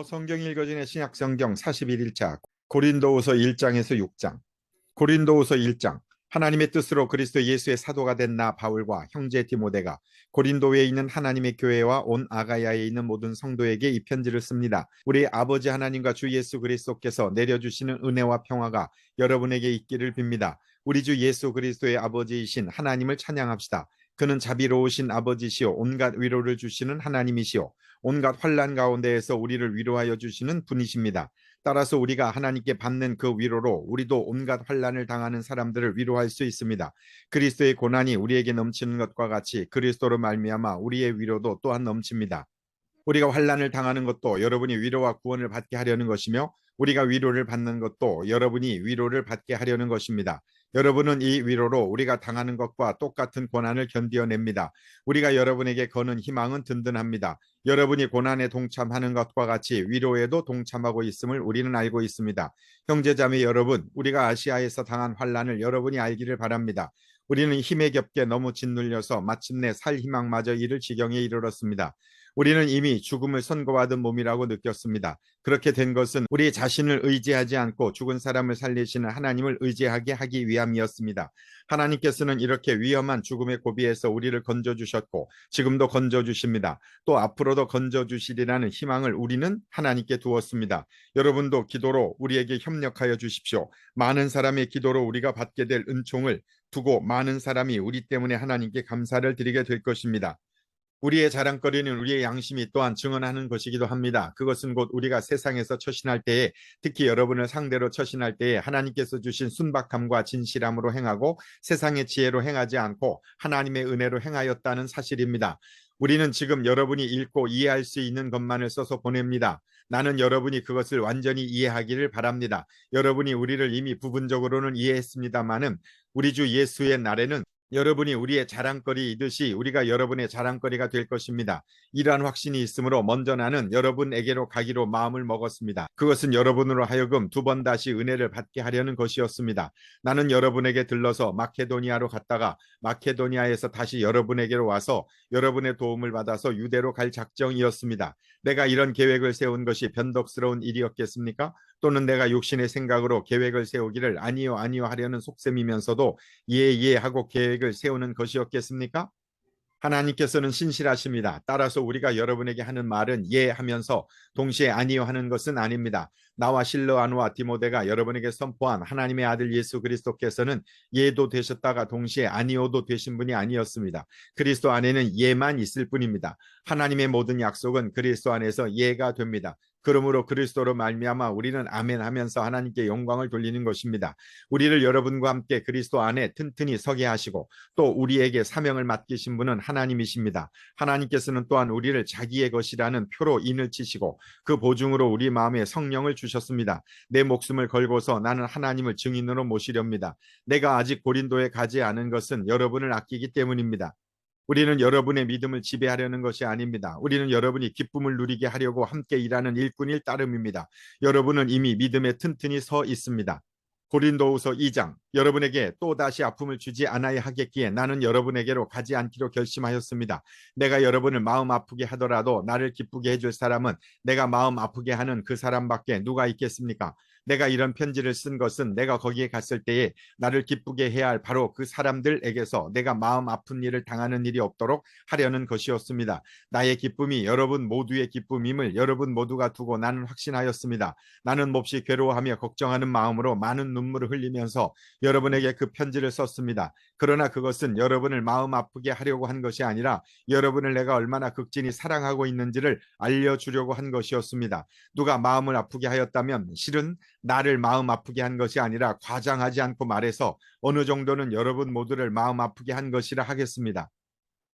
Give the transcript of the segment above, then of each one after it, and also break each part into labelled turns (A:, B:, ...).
A: 성경 읽어주는 신약성경 41일차 고린도후서 1장에서 6장. 고린도후서 1장. 하나님의 뜻으로 그리스도 예수의 사도가 된 나 바울과 형제 디모데가 고린도에 있는 하나님의 교회와 온 아가야에 있는 모든 성도에게 이 편지를 씁니다. 우리 아버지 하나님과 주 예수 그리스도께서 내려주시는 은혜와 평화가 여러분에게 있기를 빕니다. 우리 주 예수 그리스도의 아버지이신 하나님을 찬양합시다. 그는 자비로우신 아버지시오 온갖 위로를 주시는 하나님이시오 온갖 환난 가운데에서 우리를 위로하여 주시는 분이십니다. 따라서 우리가 하나님께 받는 그 위로로 우리도 온갖 환난을 당하는 사람들을 위로할 수 있습니다. 그리스도의 고난이 우리에게 넘치는 것과 같이 그리스도로 말미암아 우리의 위로도 또한 넘칩니다. 우리가 환난을 당하는 것도 여러분이 위로와 구원을 받게 하려는 것이며 우리가 위로를 받는 것도 여러분이 위로를 받게 하려는 것입니다. 여러분은 이 위로로 우리가 당하는 것과 똑같은 고난을 견디어냅니다. 우리가 여러분에게 거는 희망은 든든합니다. 여러분이 고난에 동참하는 것과 같이 위로에도 동참하고 있음을 우리는 알고 있습니다. 형제자매 여러분, 우리가 아시아에서 당한 환난을 여러분이 알기를 바랍니다. 우리는 힘에 겹게 너무 짓눌려서 마침내 살 희망마저 잃을 지경에 이르렀습니다. 우리는 이미 죽음을 선고받은 몸이라고 느꼈습니다. 그렇게 된 것은 우리 자신을 의지하지 않고 죽은 사람을 살리시는 하나님을 의지하게 하기 위함이었습니다. 하나님께서는 이렇게 위험한 죽음의 고비에서 우리를 건져주셨고 지금도 건져주십니다. 또 앞으로도 건져주시리라는 희망을 우리는 하나님께 두었습니다. 여러분도 기도로 우리에게 협력하여 주십시오. 많은 사람의 기도로 우리가 받게 될 은총을 두고 많은 사람이 우리 때문에 하나님께 감사를 드리게 될 것입니다. 우리의 자랑거리는 우리의 양심이 또한 증언하는 것이기도 합니다. 그것은 곧 우리가 세상에서 처신할 때에 특히 여러분을 상대로 처신할 때에 하나님께서 주신 순박함과 진실함으로 행하고 세상의 지혜로 행하지 않고 하나님의 은혜로 행하였다는 사실입니다. 우리는 지금 여러분이 읽고 이해할 수 있는 것만을 써서 보냅니다. 나는 여러분이 그것을 완전히 이해하기를 바랍니다. 여러분이 우리를 이미 부분적으로는 이해했습니다마는 우리 주 예수의 날에는 여러분이 우리의 자랑거리이듯이 우리가 여러분의 자랑거리가 될 것입니다. 이러한 확신이 있으므로 먼저 나는 여러분에게로 가기로 마음을 먹었습니다. 그것은 여러분으로 하여금 두 번 다시 은혜를 받게 하려는 것이었습니다. 나는 여러분에게 들러서 마케도니아로 갔다가 마케도니아에서 다시 여러분에게로 와서 여러분의 도움을 받아서 유대로 갈 작정이었습니다. 내가 이런 계획을 세운 것이 변덕스러운 일이었겠습니까? 또는 내가 육신의 생각으로 계획을 세우기를 아니요 하려는 속셈이면서도 예 하고 계획을 세우는 것이었겠습니까? 하나님께서는 신실하십니다. 따라서 우리가 여러분에게 하는 말은 예 하면서 동시에 아니요 하는 것은 아닙니다. 나와 실로아누와 디모데가 여러분에게 선포한 하나님의 아들 예수 그리스도께서는 예도 되셨다가 동시에 아니요도 되신 분이 아니었습니다. 그리스도 안에는 예만 있을 뿐입니다. 하나님의 모든 약속은 그리스도 안에서 예가 됩니다. 그러므로 그리스도로 말미암아 우리는 아멘 하면서 하나님께 영광을 돌리는 것입니다. 우리를 여러분과 함께 그리스도 안에 튼튼히 서게 하시고 또 우리에게 사명을 맡기신 분은 하나님이십니다. 하나님께서는 또한 우리를 자기의 것이라는 표로 인을 치시고 그 보증으로 우리 마음에 성령을 주셨습니다. 내 목숨을 걸고서 나는 하나님을 증인으로 모시렵니다. 내가 아직 고린도에 가지 않은 것은 여러분을 아끼기 때문입니다. 우리는 여러분의 믿음을 지배하려는 것이 아닙니다. 우리는 여러분이 기쁨을 누리게 하려고 함께 일하는 일꾼일 따름입니다. 여러분은 이미 믿음에 튼튼히 서 있습니다. 고린도후서 2장. 여러분에게 또다시 아픔을 주지 않아야 하겠기에 나는 여러분에게로 가지 않기로 결심하였습니다. 내가 여러분을 마음 아프게 하더라도 나를 기쁘게 해줄 사람은 내가 마음 아프게 하는 그 사람밖에 누가 있겠습니까? 내가 이런 편지를 쓴 것은 내가 거기에 갔을 때에 나를 기쁘게 해야 할 바로 그 사람들에게서 내가 마음 아픈 일을 당하는 일이 없도록 하려는 것이었습니다. 나의 기쁨이 여러분 모두의 기쁨임을 여러분 모두가 두고 나는 확신하였습니다. 나는 몹시 괴로워하며 걱정하는 마음으로 많은 눈물을 흘리면서 여러분에게 그 편지를 썼습니다. 그러나 그것은 여러분을 마음 아프게 하려고 한 것이 아니라 여러분을 내가 얼마나 극진히 사랑하고 있는지를 알려주려고 한 것이었습니다. 누가 마음을 아프게 하였다면 실은 나를 마음 아프게 한 것이 아니라 과장하지 않고 말해서 어느 정도는 여러분 모두를 마음 아프게 한 것이라 하겠습니다.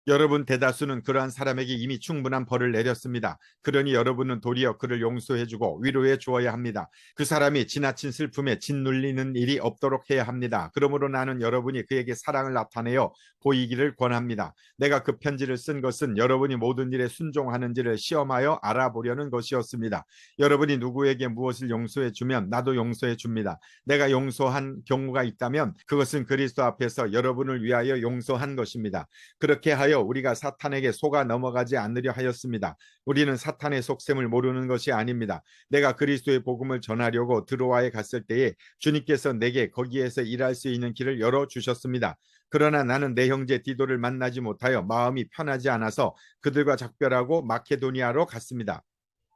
A: 여러분 대다수는 그러한 사람에게 이미 충분한 벌을 내렸습니다. 그러니 여러분은 도리어 그를 용서해주고 위로해 주어야 합니다. 그 사람이 지나친 슬픔에 짓눌리는 일이 없도록 해야 합니다. 그러므로 나는 여러분이 그에게 사랑을 나타내어 보이기를 권합니다. 내가 그 편지를 쓴 것은 여러분이 모든 일에 순종하는지를 시험하여 알아보려는 것이었습니다. 여러분이 누구에게 무엇을 용서해 주면 나도 용서해 줍니다. 내가 용서한 경우가 있다면 그것은 그리스도 앞에서 여러분을 위하여 용서한 것입니다. 그렇게 하여 위하여 우리가 사탄에게 속아 넘어가지 않으려 하였습니다. 우리는 사탄의 속셈을 모르는 것이 아닙니다. 내가 그리스도의 복음을 전하려고 드로아에 갔을 때에 주님께서 내게 거기에서 일할 수 있는 길을 열어주셨습니다. 그러나 나는 내 형제 디도를 만나지 못하여 마음이 편하지 않아서 그들과 작별하고 마케도니아로 갔습니다.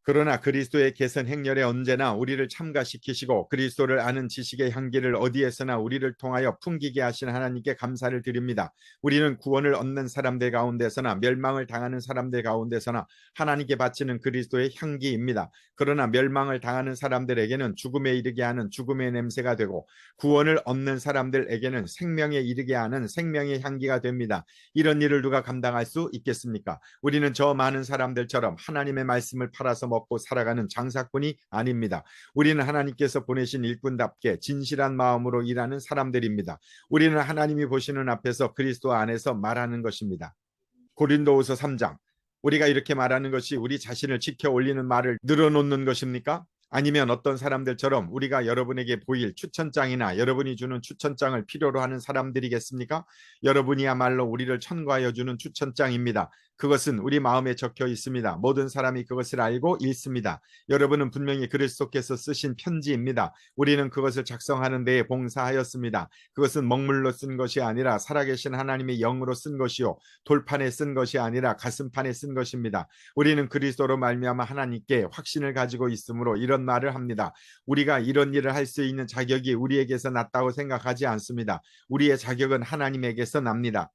A: 그러나 그리스도의 개선 행렬에 언제나 우리를 참가시키시고 그리스도를 아는 지식의 향기를 어디에서나 우리를 통하여 풍기게 하신 하나님께 감사를 드립니다. 우리는 구원을 얻는 사람들 가운데서나 멸망을 당하는 사람들 가운데서나 하나님께 바치는 그리스도의 향기입니다. 그러나 멸망을 당하는 사람들에게는 죽음에 이르게 하는 죽음의 냄새가 되고 구원을 얻는 사람들에게는 생명에 이르게 하는 생명의 향기가 됩니다. 이런 일을 누가 감당할 수 있겠습니까? 우리는 저 많은 사람들처럼 하나님의 말씀을 팔아서 먹고 살아가는 장사꾼이 아닙니다. 우리는 하나님께서 보내신 일꾼답게 진실한 마음으로 일하는 사람들입니다. 우리는 하나님이 보시는 앞에서 그리스도 안에서 말하는 것입니다. 고린도후서 3장. 우리가 이렇게 말하는 것이 우리 자신을 지켜 올리는 말을 늘어놓는 것입니까? 아니면 어떤 사람들처럼 우리가 여러분에게 보일 추천장이나 여러분이 주는 추천장을 필요로 하는 사람들이겠습니까? 여러분이야말로 우리를 천거하여 주는 추천장입니다. 그것은 우리 마음에 적혀 있습니다. 모든 사람이 그것을 알고 읽습니다. 여러분은 분명히 그리스도께서 쓰신 편지입니다. 우리는 그것을 작성하는 데에 봉사하였습니다. 그것은 먹물로 쓴 것이 아니라 살아계신 하나님의 영으로 쓴 것이요 돌판에 쓴 것이 아니라 가슴판에 쓴 것입니다. 우리는 그리스도로 말미암아 하나님께 확신을 가지고 있으므로 이런 말을 합니다. 우리가 이런 일을 할 수 있는 자격이 우리에게서 났다고 생각하지 않습니다. 우리의 자격은 하나님에게서 납니다.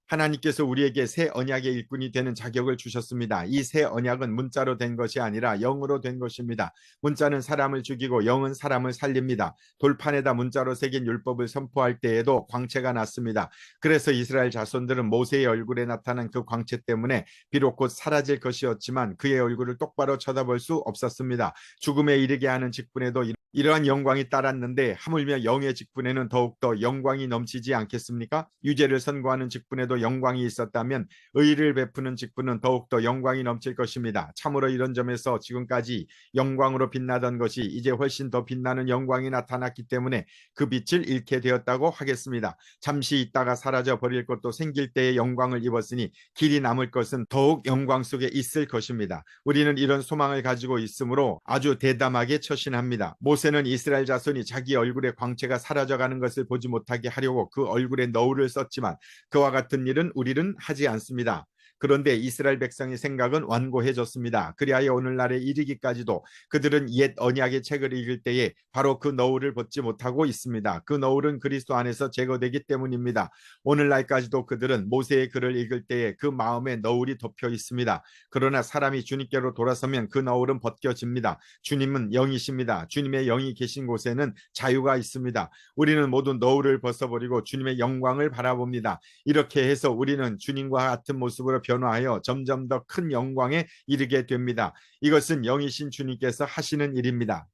A: 하나님께서 우리에게 새 언약의 일꾼이 되는 자격을 주셨습니다. 이 새 언약은 문자로 된 것이 아니라 영으로 된 것입니다. 문자는 사람을 죽이고 영은 사람을 살립니다. 돌판에다 문자로 새긴 율법을 선포할 때에도 광채가 났습니다. 그래서 이스라엘 자손들은 모세의 얼굴에 나타난 그 광채 때문에 비록 곧 사라질 것이었지만 그의 얼굴을 똑바로 쳐다볼 수 없었습니다. 죽음에 이르게 하는 직분에도 이러한 영광이 따랐는데 하물며 영의 직분에는 더욱더 영광이 넘치지 않겠습니까? 유죄를 선고하는 직분에도 영광이 있었다면 의를 베푸는 직분은 더욱더 영광이 넘칠 것입니다. 참으로 이런 점에서 지금까지 영광으로 빛나던 것이 이제 훨씬 더 빛나는 영광이 나타났기 때문에 그 빛을 잃게 되었다고 하겠습니다. 잠시 있다가 사라져 버릴 것도 생길 때의 영광을 입었으니 길이 남을 것은 더욱 영광 속에 있을 것입니다. 우리는 이런 소망을 가지고 있으므로 아주 대담하게 처신합니다. 모세는 이스라엘 자손이 자기 얼굴의 광채가 사라져가는 것을 보지 못하게 하려고 그 얼굴에 너울을 썼지만 그와 같은 일은 우리는 하지 않습니다. 그런데 이스라엘 백성의 생각은 완고해졌습니다. 그리하여 오늘날에 이르기까지도 그들은 옛 언약의 책을 읽을 때에 바로 그 너울을 벗지 못하고 있습니다. 그 너울은 그리스도 안에서 제거되기 때문입니다. 오늘날까지도 그들은 모세의 글을 읽을 때에 그 마음에 너울이 덮여 있습니다. 그러나 사람이 주님께로 돌아서면 그 너울은 벗겨집니다. 주님은 영이십니다. 주님의 영이 계신 곳에는 자유가 있습니다. 우리는 모두 너울을 벗어버리고 주님의 영광을 바라봅니다. 이렇게 해서 우리는 주님과 같은 모습으로 변화하여 점점 더 큰 영광에 이르게 됩니다. 이것은 영이신 주님께서 하시는 일입니다.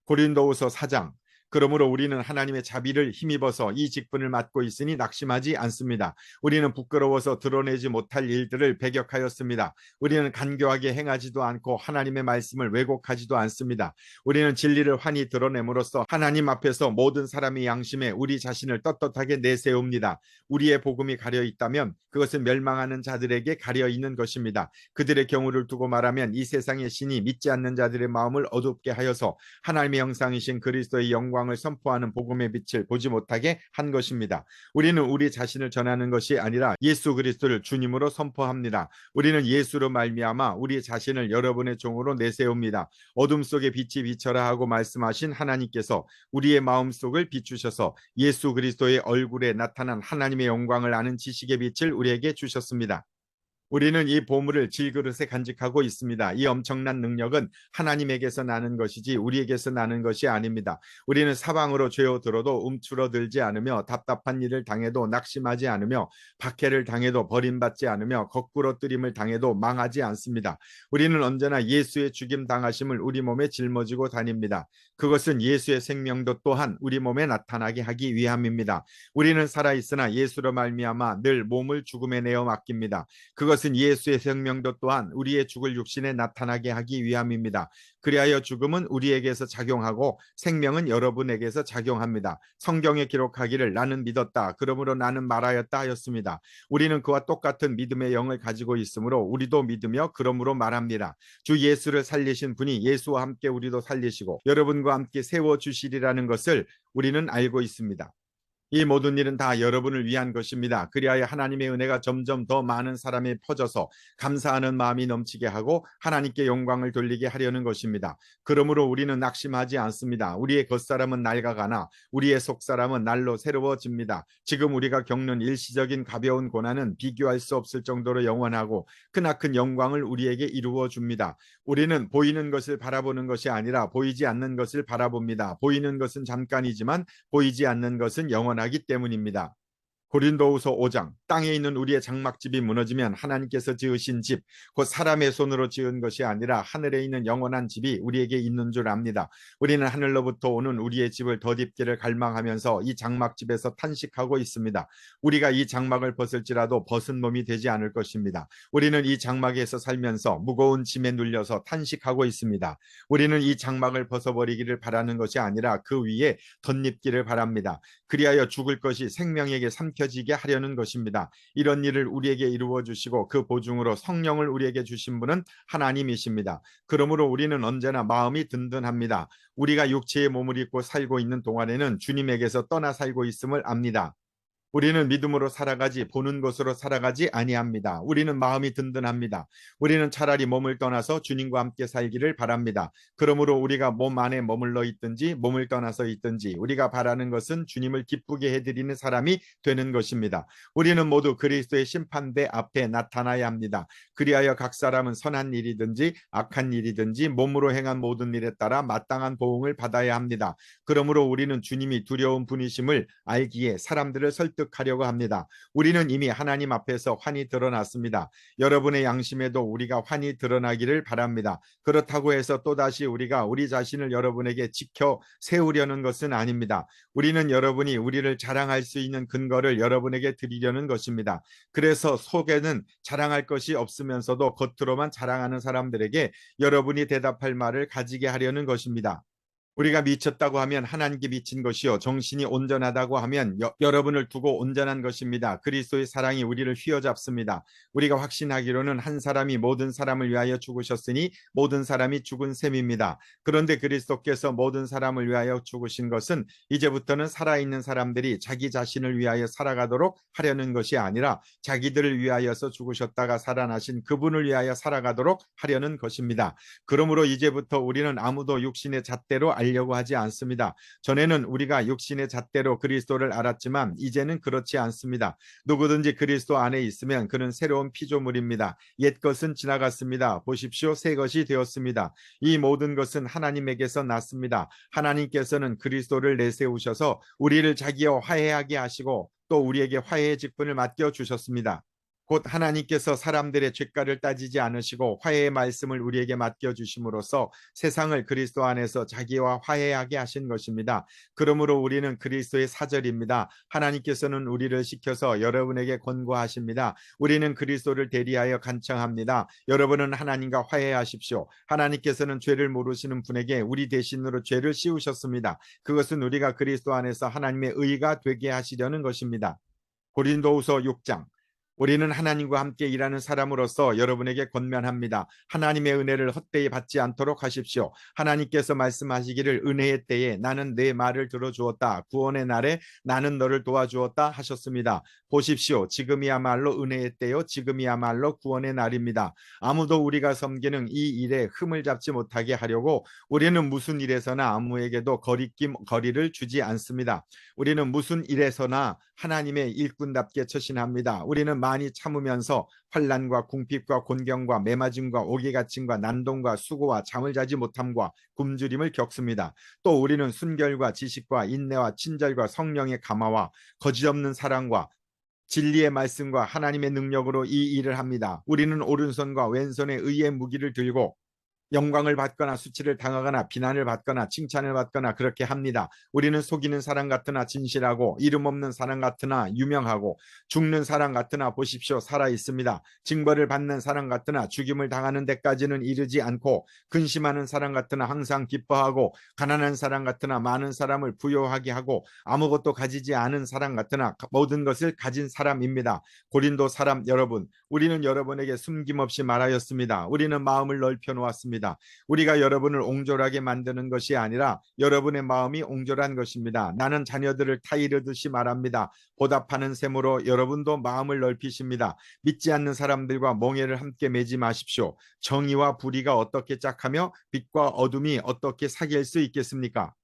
A: 고린도후서 4장. 그러므로 우리는 하나님의 자비를 힘입어서 이 직분을 맡고 있으니 낙심하지 않습니다. 우리는 부끄러워서 드러내지 못할 일들을 배격하였습니다. 우리는 간교하게 행하지도 않고 하나님의 말씀을 왜곡하지도 않습니다. 우리는 진리를 환히 드러냄으로써 하나님 앞에서 모든 사람의 양심에 우리 자신을 떳떳하게 내세웁니다. 우리의 복음이 가려 있다면 그것은 멸망하는 자들에게 가려 있는 것입니다. 그들의 경우를 두고 말하면 이 세상의 신이 믿지 않는 자들의 마음을 어둡게 하여서 하나님의 형상이신 그리스도의 영광 을 선포하는 복음의 빛을 보지 못하게 한 것입니다. 우리는 우리 자신을 전하는 것이 아니라 예수 그리스도를 주님으로 선포합니다. 우리는 예수로 말미암아 우리 자신을 여러분의 종으로 내세웁니다. 어둠 속에 빛이 비쳐라 하고 말씀하신 하나님께서 우리의 마음속을 비추셔서 예수 그리스도의 얼굴에 나타난 하나님의 영광을 아는 지식의 빛을 우리에게 주셨습니다. 우리는 이 보물을 질그릇에 간직하고 있습니다. 이 엄청난 능력은 하나님에게서 나는 것이지 우리에게서 나는 것이 아닙니다. 우리는 사방으로 죄어들어도 움츠러들지 않으며 답답한 일을 당해도 낙심하지 않으며 박해를 당해도 버림받지 않으며 거꾸로 뜨림을 당해도 망하지 않습니다. 우리는 언제나 예수의 죽임 당하심을 우리 몸에 짊어지고 다닙니다. 그것은 예수의 생명도 또한 우리 몸에 나타나게 하기 위함입니다. 우리는 살아있으나 예수로 말미암아 늘 몸을 죽음에 내어 맡깁니다. 그것은 그것은 예수의 생명도 또한 우리의 죽을 육신에 나타나게 하기 위함입니다. 그리하여 죽음은 우리에게서 작용하고 생명은 여러분에게서 작용합니다. 성경에 기록하기를 나는 믿었다, 그러므로 나는 말하였다 하였습니다. 우리는 그와 똑같은 믿음의 영을 가지고 있으므로 우리도 믿으며 그러므로 말합니다. 주 예수를 살리신 분이 예수와 함께 우리도 살리시고 여러분과 함께 세워주시리라는 것을 우리는 알고 있습니다. 이 모든 일은 다 여러분을 위한 것입니다. 그리하여 하나님의 은혜가 점점 더 많은 사람에 퍼져서 감사하는 마음이 넘치게 하고 하나님께 영광을 돌리게 하려는 것입니다. 그러므로 우리는 낙심하지 않습니다. 우리의 겉사람은 낡아가나 우리의 속사람은 날로 새로워집니다. 지금 우리가 겪는 일시적인 가벼운 고난은 비교할 수 없을 정도로 영원하고 크나큰 영광을 우리에게 이루어 줍니다. 우리는 보이는 것을 바라보는 것이 아니라 보이지 않는 것을 바라봅니다. 보이는 것은 잠깐이지만 보이지 않는 것은 영원하기 때문입니다. 고린도후서 5장, 땅에 있는 우리의 장막집이 무너지면 하나님께서 지으신 집, 곧 사람의 손으로 지은 것이 아니라 하늘에 있는 영원한 집이 우리에게 있는 줄 압니다. 우리는 하늘로부터 오는 우리의 집을 덧입기를 갈망하면서 이 장막집에서 탄식하고 있습니다. 우리가 이 장막을 벗을지라도 벗은 몸이 되지 않을 것입니다. 우리는 이 장막에서 살면서 무거운 짐에 눌려서 탄식하고 있습니다. 우리는 이 장막을 벗어버리기를 바라는 것이 아니라 그 위에 덧입기를 바랍니다. 그리하여 죽을 것이 생명에게 삼켜지게 하려는 것입니다. 이런 일을 우리에게 이루어 주시고 그 보증으로 성령을 우리에게 주신 분은 하나님이십니다. 그러므로 우리는 언제나 마음이 든든합니다. 우리가 육체의 몸을 입고 살고 있는 동안에는 주님에게서 떠나 살고 있음을 압니다. 우리는 믿음으로 살아가지 보는 것으로 살아가지 아니합니다. 우리는 마음이 든든합니다. 우리는 차라리 몸을 떠나서 주님과 함께 살기를 바랍니다. 그러므로 우리가 몸 안에 머물러 있든지 몸을 떠나서 있든지 우리가 바라는 것은 주님을 기쁘게 해드리는 사람이 되는 것입니다. 우리는 모두 그리스도의 심판대 앞에 나타나야 합니다. 그리하여 각 사람은 선한 일이든지 악한 일이든지 몸으로 행한 모든 일에 따라 마땅한 보응을 받아야 합니다. 그러므로 우리는 주님이 두려운 분이심을 알기에 사람들을 설득하려고 합니다. 우리는 이미 하나님 앞에서 환히 드러났습니다. 여러분의 양심에도 우리가 환히 드러나기를 바랍니다. 그렇다고 해서 또다시 우리가 우리 자신을 여러분에게 지켜 세우려는 것은 아닙니다. 우리는 여러분이 우리를 자랑할 수 있는 근거를 여러분에게 드리려는 것입니다. 그래서 속에는 자랑할 것이 없으면서도 겉으로만 자랑하는 사람들에게 여러분이 대답할 말을 가지게 하려는 것입니다. 우리가 미쳤다고 하면 하나님께 미친 것이요 정신이 온전하다고 하면 여러분을 두고 온전한 것입니다. 그리스도의 사랑이 우리를 휘어잡습니다. 우리가 확신하기로는 한 사람이 모든 사람을 위하여 죽으셨으니 모든 사람이 죽은 셈입니다. 그런데 그리스도께서 모든 사람을 위하여 죽으신 것은 이제부터는 살아있는 사람들이 자기 자신을 위하여 살아가도록 하려는 것이 아니라 자기들을 위하여서 죽으셨다가 살아나신 그분을 위하여 살아가도록 하려는 것입니다. 그러므로 이제부터 우리는 아무도 육신의 잣대로 알려고 하지 않습니다. 전에는 우리가 육신의 잣대로 그리스도를 알았지만 이제는 그렇지 않습니다. 누구든지 그리스도 안에 있으면 그는 새로운 피조물입니다. 옛 것은 지나갔습니다. 보십시오, 새 것이 되었습니다. 이 모든 것은 하나님에게서 났습니다. 하나님께서는 그리스도를 내세우셔서 우리를 자기와 화해하게 하시고 또 우리에게 화해의 직분을 맡겨주셨습니다. 곧 하나님께서 사람들의 죄가를 따지지 않으시고 화해의 말씀을 우리에게 맡겨주심으로써 세상을 그리스도 안에서 자기와 화해하게 하신 것입니다. 그러므로 우리는 그리스도의 사절입니다. 하나님께서는 우리를 시켜서 여러분에게 권고하십니다. 우리는 그리스도를 대리하여 간청합니다. 여러분은 하나님과 화해하십시오. 하나님께서는 죄를 모르시는 분에게 우리 대신으로 죄를 씌우셨습니다. 그것은 우리가 그리스도 안에서 하나님의 의가 되게 하시려는 것입니다. 고린도후서 6장. 우리는 하나님과 함께 일하는 사람으로서 여러분에게 권면합니다. 하나님의 은혜를 헛되이 받지 않도록 하십시오. 하나님께서 말씀하시기를 은혜의 때에 나는 내 말을 들어주었다. 구원의 날에 나는 너를 도와주었다 하셨습니다. 보십시오. 지금이야말로 은혜의 때요. 지금이야말로 구원의 날입니다. 아무도 우리가 섬기는 이 일에 흠을 잡지 못하게 하려고 우리는 무슨 일에서나 아무에게도 거리를 주지 않습니다. 우리는 무슨 일에서나 하나님의 일꾼답게 처신합니다. 우리는 많이 참으면서 환난과 궁핍과 곤경과 매맞음과 오기가침과 난동과 수고와 잠을 자지 못함과 굶주림을 겪습니다. 또 우리는 순결과 지식과 인내와 친절과 성령의 감화와 거짓없는 사랑과 진리의 말씀과 하나님의 능력으로 이 일을 합니다. 우리는 오른손과 왼손에 의의 무기를 들고 영광을 받거나 수치를 당하거나 비난을 받거나 칭찬을 받거나 그렇게 합니다. 우리는 속이는 사람 같으나 진실하고 이름 없는 사람 같으나 유명하고 죽는 사람 같으나 보십시오 살아 있습니다. 징벌을 받는 사람 같으나 죽임을 당하는 데까지는 이르지 않고 근심하는 사람 같으나 항상 기뻐하고 가난한 사람 같으나 많은 사람을 부요하게 하고 아무것도 가지지 않은 사람 같으나 모든 것을 가진 사람입니다. 고린도 사람 여러분, 우리는 여러분에게 숨김없이 말하였습니다. 우리는 마음을 넓혀 놓았습니다. 우리가 여러분을 옹졸하게 만드는 것이 아니라 여러분의 마음이 옹졸한 것입니다. 나는 자녀들을 타이르듯이 말합니다. 보답하는 셈으로 여러분도 마음을 넓히십니다. 믿지 않는 사람들과 멍에를 함께 매지 마십시오. 정의와 불의가 어떻게 짝하며 빛과 어둠이 어떻게 사귈 수 있겠습니까?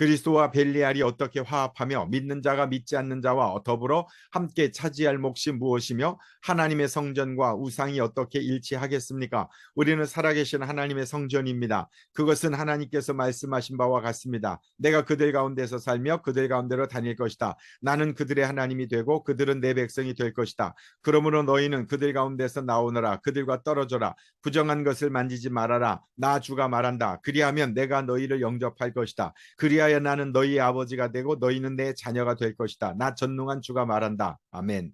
A: 그리스도와 벨리알이 어떻게 화합하며 믿는 자가 믿지 않는 자와 더불어 함께 차지할 몫이 무엇이며 하나님의 성전과 우상이 어떻게 일치하겠습니까? 우리는 살아계신 하나님의 성전입니다. 그것은 하나님께서 말씀하신 바와 같습니다. 내가 그들 가운데서 살며 그들 가운데로 다닐 것이다. 나는 그들의 하나님이 되고 그들은 내 백성이 될 것이다. 그러므로 너희는 그들 가운데서 나오너라. 그들과 떨어져라. 부정한 것을 만지지 말아라. 나 주가 말한다. 그리하면 내가 너희를 영접할 것이다. 그리하여 나는 너희의 아버지가 되고 너희는 내 자녀가 될 것이다. 나 전능한 주가 말한다. 아멘.